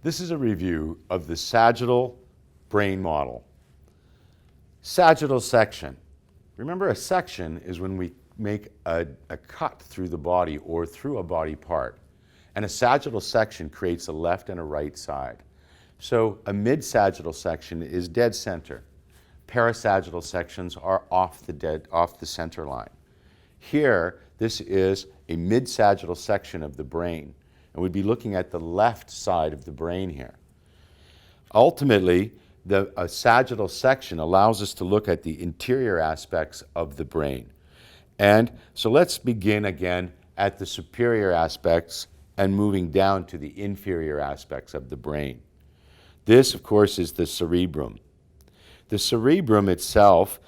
This is a review of the sagittal brain model. Sagittal section. Remember, a section is when we make a cut through the body or through a body part. And a sagittal section creates a left and a right side. So a mid-sagittal section is dead center. Parasagittal sections are off the center line. Here, this is a mid-sagittal section of the brain, and we'd be looking at the left side of the brain here. Ultimately, a sagittal section allows us to look at the interior aspects of the brain. And so let's begin again at the superior aspects and moving down to the inferior aspects of the brain. This, of course, is the cerebrum. The cerebrum itself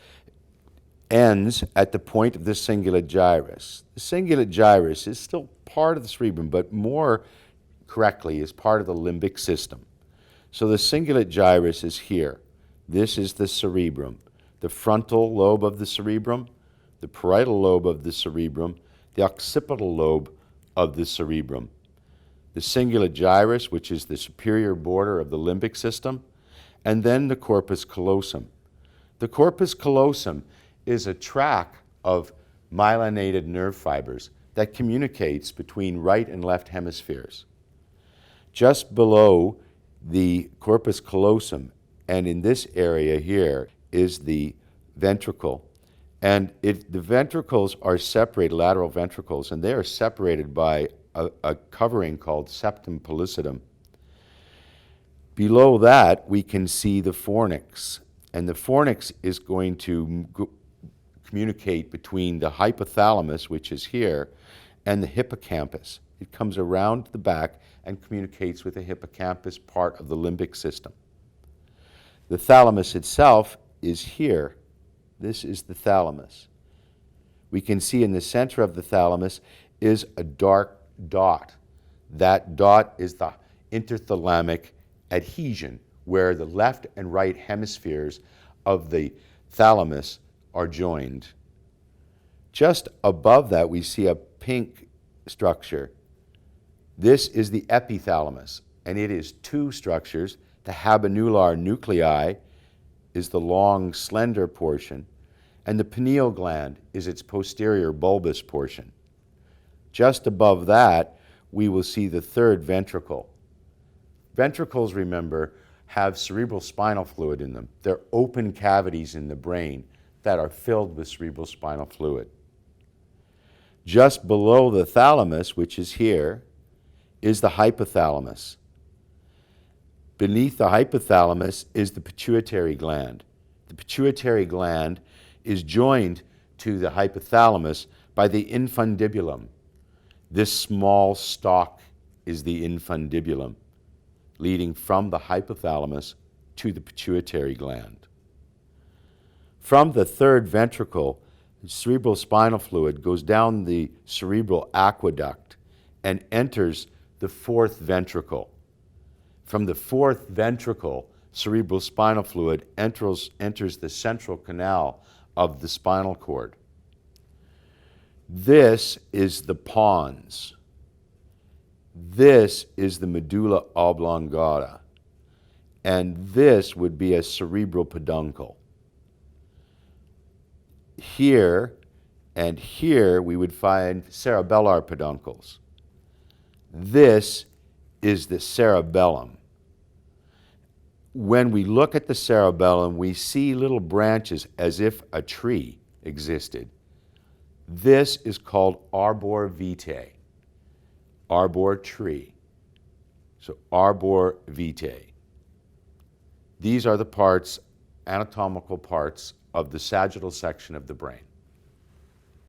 ends at the point of the cingulate gyrus. The cingulate gyrus is still part of the cerebrum, but more correctly is part of the limbic system. So the cingulate gyrus is here. This is the cerebrum. The frontal lobe of the cerebrum, the parietal lobe of the cerebrum, the occipital lobe of the cerebrum. The cingulate gyrus, which is the superior border of the limbic system, and then the corpus callosum. The corpus callosum is a tract of myelinated nerve fibers that communicates between right and left hemispheres. Just below the corpus callosum, and in this area here, is the ventricle. And the ventricles are separated, lateral ventricles, and they are separated by a covering called septum pellucidum. Below that, we can see the fornix. And the fornix is going to communicate between the hypothalamus, which is here, and the hippocampus. It comes around the back and communicates with the hippocampus, part of the limbic system. The thalamus itself is here. This is the thalamus. We can see in the center of the thalamus is a dark dot. That dot is the interthalamic adhesion, where the left and right hemispheres of the thalamus are joined. Just above that, we see a pink structure. This is the epithalamus, and it is two structures. The habenular nuclei is the long, slender portion, and the pineal gland is its posterior bulbous portion. Just above that, we will see the third ventricle. Ventricles, remember, have cerebral spinal fluid in them. They're open cavities in the brain that are filled with cerebral spinal fluid. Just below the thalamus, which is here, is the hypothalamus. Beneath the hypothalamus is the pituitary gland. The pituitary gland is joined to the hypothalamus by the infundibulum. This small stalk is the infundibulum, leading from the hypothalamus to the pituitary gland. From the third ventricle, cerebral spinal fluid goes down the cerebral aqueduct and enters the fourth ventricle. From the fourth ventricle, cerebral spinal fluid enters the central canal of the spinal cord. This is the pons. This is the medulla oblongata. And this would be a cerebral peduncle. Here and here we would find cerebellar peduncles. This is the cerebellum. When we look at the cerebellum, we see little branches as if a tree existed. This is called arbor vitae, arbor tree. So arbor vitae. These are the parts, anatomical parts, of the sagittal section of the brain.